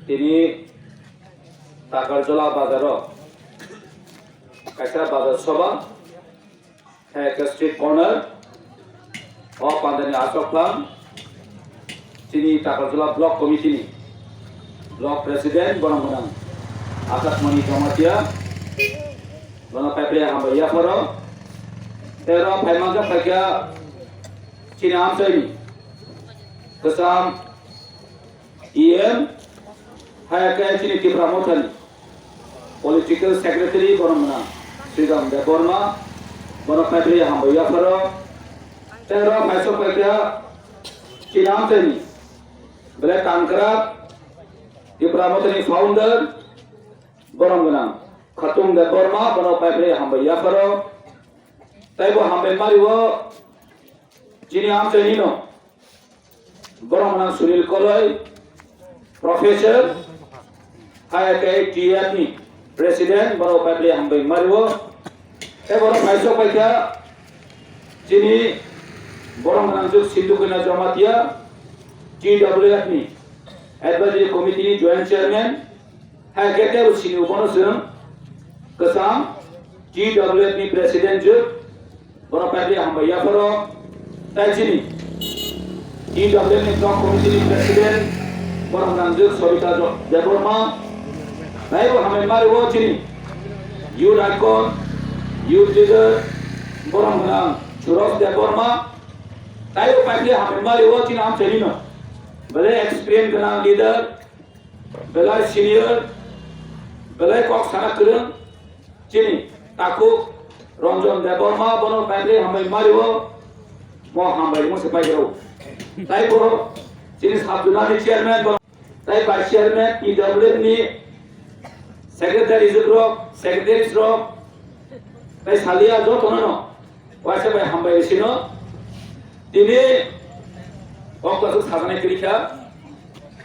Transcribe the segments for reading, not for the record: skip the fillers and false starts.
তিনি টাকারজলা বাজার কাইসা বাজার সভা স্ট্রিট কর্নার ও পান্দানি আশোকলাম তিনি Takarjala block committee block president বনমনাং আকাশমণি জমাতিয়া বন পাইপ্রে হামবাইয়া ফর তেরো ফাইমাঙ্গা ফাইকা চিনি আমসাইনি kesam hayakaya chini Tipra Mothali political secretary Boromana Sridham Deborma Bonapatri Hambaya Faro Tera Maiso Pakya Chinam Tani Black Ankara Tipra Mothali founder Boromana Khatung Deborma Bonapatri Hambaya Faro Taibo Hambay Mariwo Chini Am Tani no Boromana Sunil Koloi, Professor, Hayakay TFNI, President, Bonapatri Hambay Mariwo, Eboro Maiso Pakya, Jini Boromana Juk Sindukina Jamatia, GWFNI, Advisory Committee Joint Chairman, Hayakay Usini Ubonosum, Kasam, GWFNI President Juk, Bonapatri Hambay Faro, Tajini. GWFNI Block Committee President Boromana Sobita Deborma Naibo Hambay Mariwo Chini Youth Icon Youth Leader Boromana Churos Deborma Naibo Patri Hambay Mariwo Chini Am Chelino Bele Experience Gana Leader Bele Senior Bele Kok Sanakurun Chini Taku Ronjon Deborma Bono Patri Hambay Mariwo Mo Hambay Mo Sepai Jauh তাই বড় যিনি সাবজুনারি chairman তাই vice chairman ইডব্লিউএফনি secretary জুগ্রক secretary স্ট্রক তাই সালিয়া যত নন ওয়াসে ভাই হামবাইছিন তিনি অক্লাস সাজানাই করিখা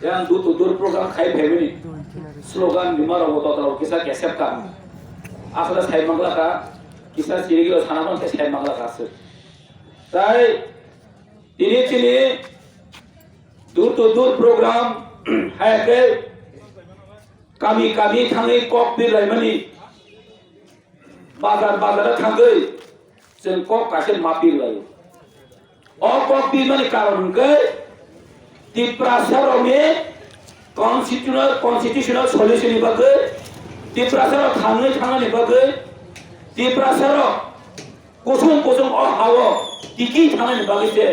yang dua program khai family slogan bimar obotaw kisa kesep ka asla sai mangla ka kisa sirigilo sanamon ke sai mangla ka ase তাই ini chini dur program hai ke kami thangai kok bir laimani bazar thangai sen kok kasel mapir lai o kok bir mani karon ke Tiprasaro me constitutional solution ni bagai Tiprasaro thangai bagai Tiprasaro kosong o hawo tiki thangai bagai se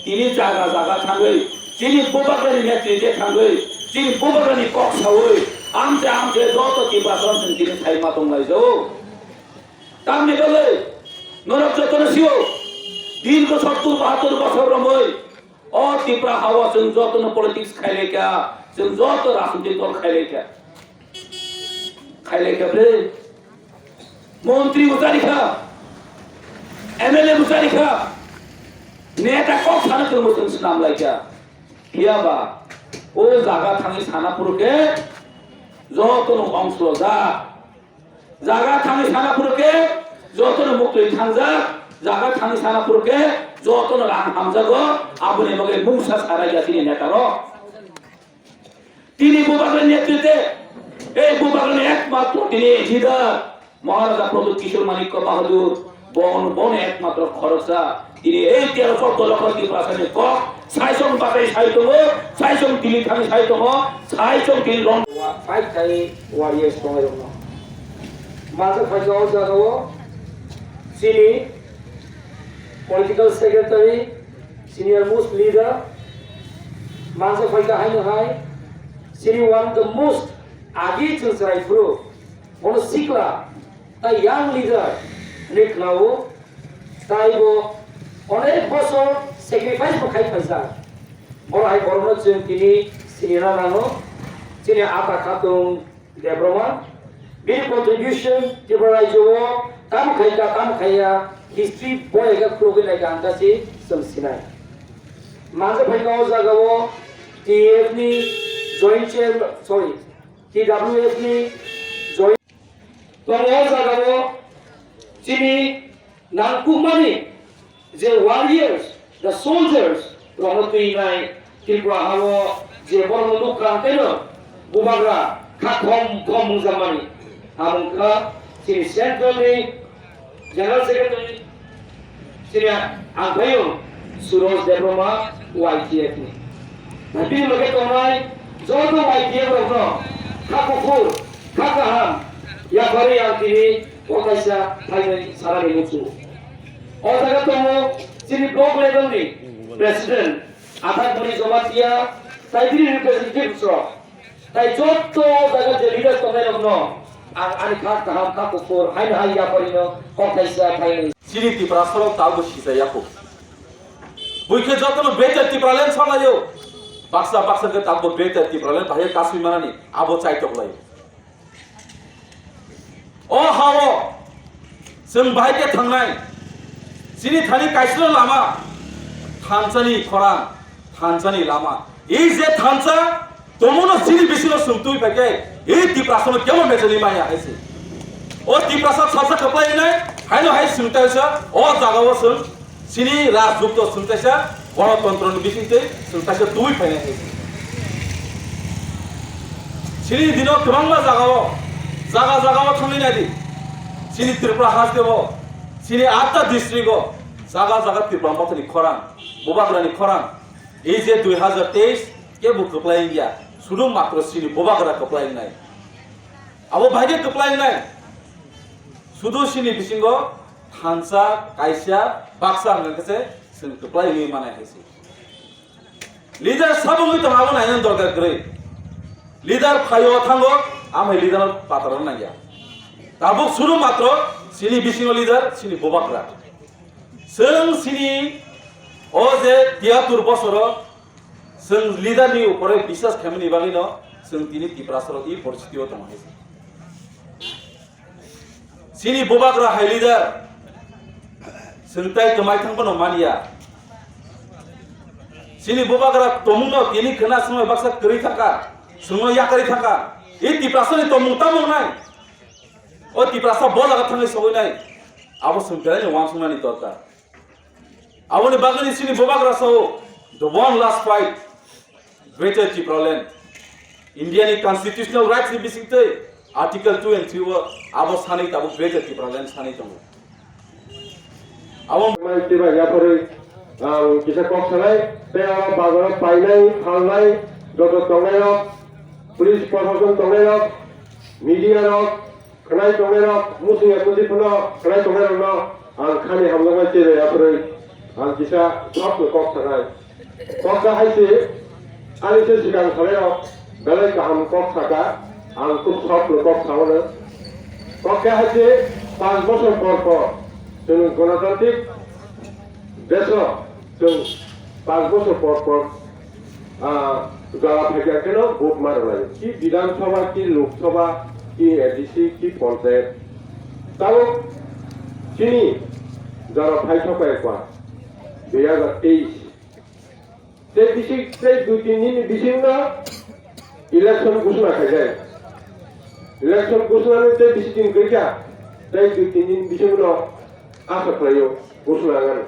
ini jaga tanggai, jadi bobakani netrite tanggai, jadi bobakani kok sawoi, amse joto Tiprasaro sendiri saya matong lagi jauh. Kami boleh, norok joto nasiyo, din ko 70-72 bosor ramai, oh Tipra hawa sen joto no politik khaile kya, sen joto raজনৈতিক dol khaile kya bre, মন্ত্রী উতারিখা, MLA উতারিখা. নেতা cock সানা কর্মসংস্থান নাম লাইকা হিয়াবা ও জায়গা থাকি সানাপুরকে যতন অংশ জায়গা থাকি সানাপুরকে যতন মুক্ত থাকজা জায়গা থাকি সানাপুরকে যতন রাং হামজাগ আপনি মগে মুংসা সারাই যাচ্ছেন নেতার তিনি বুবাগের নেতৃত্বে এই বুবাগের একমাত্র তিনি লিডার মহারাজা প্রদীপ কিশোর মানিক্য বাহাদুর বন একমাত্র খরচা ini 13 লক্ষ Tiprasani kok saisong pakai saitomo saisong tili kami saitomo saisong tili long fight kai warriors tongero no masa phajao jagawo sini political secretary senior most leader masa phaika haino hai sini one the most agi chusrai pro ono sikla a young leader niklawo taibo অনেক বছর sacrifice খাই ফাইসা বড় high বড় তিনি senior নানো তিনি আতা খাতুন দেব্রমা বিল contribution টিবরাইজো কাম খাইয়া history বয়গা programme লাগা আন্তাসি সমসিনাই মাঝে ফাইগাও জাগাও টিএফনি জয়েন্ট চেয়ার সরি টিডব্লিউএফনি জয়েন্ট তোমরা জাগাও তিনি নানকুমানি the warriors, the soldiers, Rohotui Nai, Tirpura hawo je borno lukran teno bubagra kha kom muzamani hamka sini central ni general secretary sini angbayo Suroj Debroma YTF ni tapi lagi tonai jodoh YTF rokno kha kufur kha kaham ya bari yang kini okaisa thai sarani mutu o jaga tomo sini block level ni president আঠার বলি জমা দিয়া তাই তিনি representative তাই যত জায়গা যে লিডার তোমরা রকম আনি খাট কাহাম কা কুফর হাই হাই ইয়া করিনো ককাইসা খাইনি সিরি ত্রিপুরা সরক তালবো সিসা ইয়াকো বুইকে যতনো বেটার ত্রিপুরালেন সনায়ো বাক্সা বাক্সাকে তালবো বেটার ত্রিপুরালেন ভাই কাশ্মীর মানানি আবো চাইতকলাই ও হাও जों बाहायके थांनाय सिनि थानि काइसल लामा थानसानि खरां थानसानि लामा এই যে থানসা তোমনো সিনি বিসিনো সুমতুই পাকে এই ত্রিপ্রাসন কেমন মেজলি মায়া আইছে ও ত্রিপ্রাসা সাসা কপাই নাই হাইনো হাই সুমতাইসা ও জাগাও সুম সিনি রাজযুক্ত সুমতাইসা গণতন্ত্রনি বিসিতে সুমতাইসা তুই ফাইনা আইছে সিনি দিনো গোबांबा জাগাও থামি নাদি সিনি ত্রিপুরা হাস দেব সিনি 8টা ডিস্ট্রিক্ট জাগা ত্রিপুরা মতনি খরাং বোবাগ্রানি খরাং এই যে 2023 কে বু কপ্লাই গিয়া শুধু মাত্র সিনি বোবাগ্রা কপ্লাই নাই আবো ভাইগে কপ্লাই নাই শুধু সিনি বিসিঙ্গ থানসা কাইসা বাক্সা নকেছে সিনি কপ্লাই নি মানে হইছে লিডার সাবঙ্গি তো হাবো নাইন দরকার করে লিডার ফাইও থাঙ্গো আমি লিডার পাতারন না গিয়া তারপর শুধু মাত্র সিনি বিসিঙ্গ লিডার সিনি বোবাগ্রা जों सिनि ओ जे 73 বছর जों लिडारनि উপরে বিশ্বাস খামनि बागिनो जों दिनै ত্রিপুরাসরক এই পরিস্থিতিও তমাইছে सिनि बोबाग्रा हाइ लिडार जों ताइ तमाइ थांबनो मानिया सिनि बोबाग्रा तमुनो दिनै खोना समय बाक्सा करि थाका जों याकरि थाका এই ত্রিপুরাসরनि तमुं तामुं नाय ओ ত্রিপুরাসা बलागा थाङै सबै नाय आबो जों बेलानि वान सुनानि दरकार Awani bagani sini bobagra so the one last fight greater Triproland Indian constitutional rights ni bisingte article 2 and 3 wa abo sani tabu greater Triproland sani tabu awam mai tiba ya pore kisa kok salai te awa bagara painai khalnai joto tongayo police protection tongayo media ro khnai tongayo musi akudi phono khnai tongayo no ang khani hamlama tere ya pore ang kisa top kok sanai kok ka haite ani se sigang khalero belai kaham kok saka ang kup top kok sawana kok ka haite 5 বছর পর जों गणतांत्रिक देशो जों 5 বছর পর गाला फाइका केनो vote मारनाय कि विधानसभा कि लोकसभा कि एडीसी कि पंचायत ताओ चिनी गाला फाइका पायकवा 2023 ते बिसि ते 2-3 दिन बिसिंगा इलेक्शन घोषणा खाय इलेक्शन घोषणा ने ते बिसि दिन गैया ते 2-3 दिन बिसिंगा आशा प्रायो घोषणा गन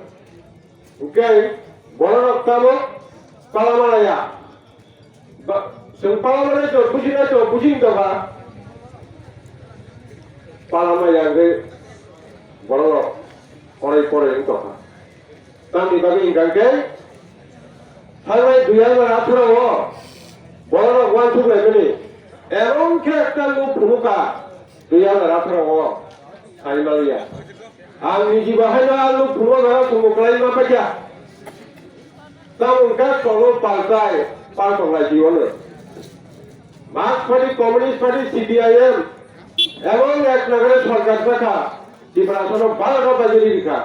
ओके बड़ा तामो पालामाया जों पालामाया तो बुजिना तो बुजिन दबा पालामाया गे बड़ा करे तो तामि बागे इंगांगे हाय 2018 ও বড় ওয়ান সুবে গনি এমন কে একটা লোক ভূমিকা 2018 ও সাইমালিয়া ang niji bahaya lu puro na sumuklay mapakya tamun ka kono partai partai la jiwon Marx party communist party CPIM এবং এক নগরে সরকার দেখা ত্রিপুরাসন 12টা বাজে লিখা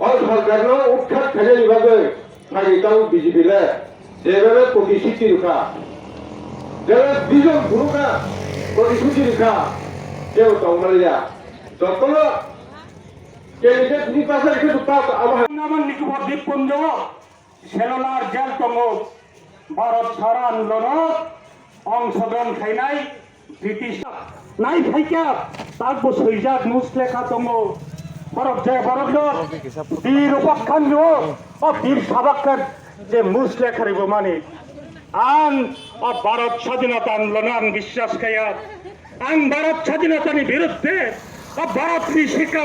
और सरकार ने उठात खेले निभागे फाइटाउ बीजेपी ले जेबे प्रतिश्रुति रखा जेबे बिजन गुरुका प्रतिश्रुति रखा केउ तंगलिया ततलो कैंडिडेट नि पासे के दुपा आमा নামান নিকোবর দ্বীপপুঞ্জ সেলুলার জেল তঙ্গ ভারত ছাড়া আন্দোলন অংশগ্রহণ খাইনাই ব্রিটিশ নাই খাইকা তাক বসইজাক মুসলেখা তঙ্গ ভারত জয় ভারত বীর উপাখ্যান ও বীর সাবাক্কার যে মুসলে খারিব মানে আন ভারত স্বাধীনতা আন্দোলন আন বিশ্বাস খাইয়া আন ভারত স্বাধীনতার বিরুদ্ধে ভারত শিক্ষা